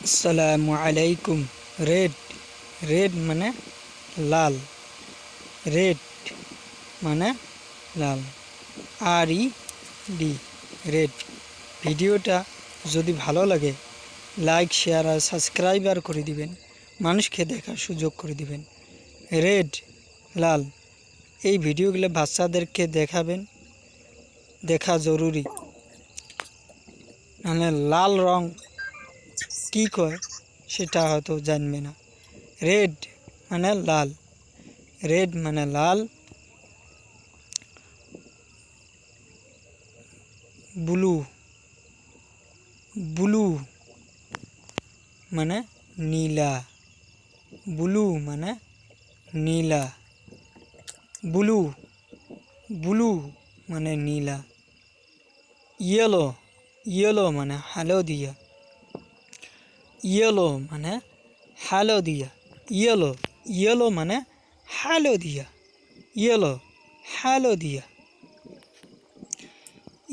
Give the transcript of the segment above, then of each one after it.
আসসালামু আলাইকুম। Red red মানে লাল। রেড মানে লাল, RED, রেড। ভিডিওটা যদি ভালো লাগে লাইক, শেয়ার আর সাবস্ক্রাইবার করে দিবেন, মানুষকে দেখার সুযোগ করে দিবেন। রেড লাল, এই ভিডিওগুলো বাচ্চাদেরকে দেখাবেন, দেখা জরুরি। মানে লাল রং কী কয় সেটা হয়তো জানবে না। রেড মানে লাল, রেড মানে লাল। ব্লু, ব্লু মানে নীলা, ব্লু মানে নীলা, ব্লু, ব্লু মানে নীলা। ইয়েলো, ইয়েলো মানে হালদিয়া, ইয়েলো মানে হালদিয়া, ইয়েলো, ইয়েলো মানে হালদিয়া, ইয়েলো, হালদিয়া,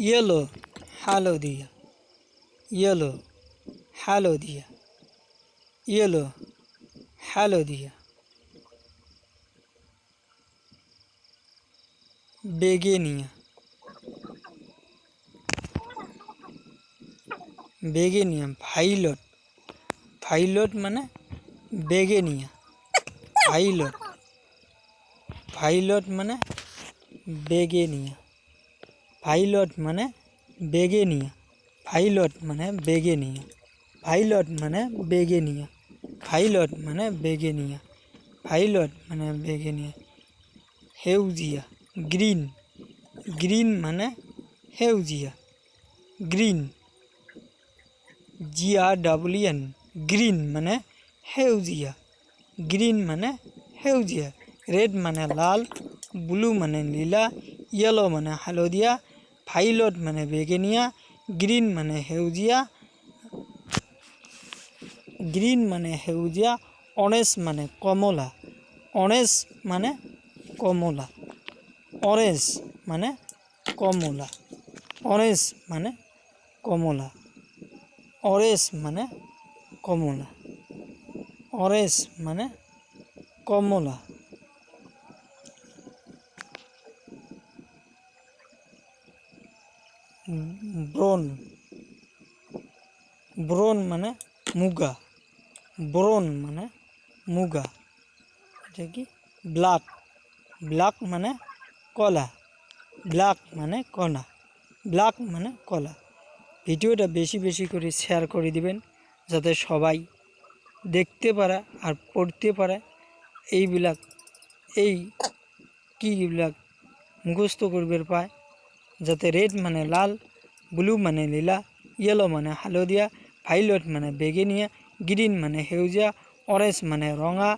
ইয়েলো, হালদিয়া, ইয়েলো, হালদিয়া, ইয়েলো, হালদিয়া। বেগেনিয়া, বেগেনিয়া, ভাইলট, ভাইলট মানে বেগেনিয়া, ভাইলট, ভাইলট মানে বেগেনিয়া, ভাইলট মানে বেগেনিয়া, ভাইলট মানে বেগেনিয়া, ভাইলট মানে বেগেনিয়া, ভাইলট মানে বেগেনিয়া, ভাইলট মানে বেগেনিয়া। সেউজীয়া, গ্রিন, গ্রিন মানে সেউজীয়া, গ্রিন, GREEN, গ্রিন মানে সেউজীয়া, গ্রিন মানে সেউজীয়া। রেড মানে লাল, ব্লু মানে নীলা, ইয়েলো মানে হালধীয়া, ভাইলট মানে বেগেনিয়া, গ্রিন মানে সেউজীয়া, গ্রিন মানে সেউজীয়া, অরেঞ্জ মানে কমলা, অরেঞ্জ মানে কমলা, অরেঞ্জ মানে কমলা, অরেঞ্জ মানে কমলা, অরেঞ্জ মানে কমলা, অরেঞ্জ মানে কমলা। ব্রাউন, ব্রাউন মানে মুগা, ব্রাউন মানে মুগা। এটা কি? ব্ল্যাক, ব্ল্যাক মানে কলা, ব্ল্যাক মানে কলা, ব্ল্যাক মানে কলা। ভিডিওটা বেশি বেশি করে শেয়ার করে দিবেন যাতে সবাই দেখতে পারে আর পড়তে পারে। এইবিলাক এই কীবিলাক মুখস্থ করবে পায়, যাতে রেড মানে লাল, ব্লু মানে নীলা, ইয়েলো মানে হালধীয়া, ভাইলট মানে বেগেনিয়া, গ্রিন মানে সেউজীয়া, অরেঞ্জ মানে রঙা,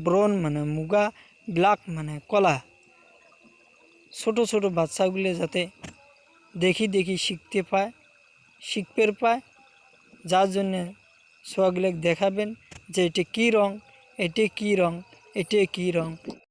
ব্রাউন মানে মুগা, ব্ল্যাক মানে কলা। ছোটো ছোটো বাচ্চাগুলো যাতে দেখি দেখি শিখতে পায়, শিখতে পায়, যার জন্যে ছোয়াগুলো দেখাবেন যে এটা কী রঙ, এটা কী রঙ, এটা কী রঙ।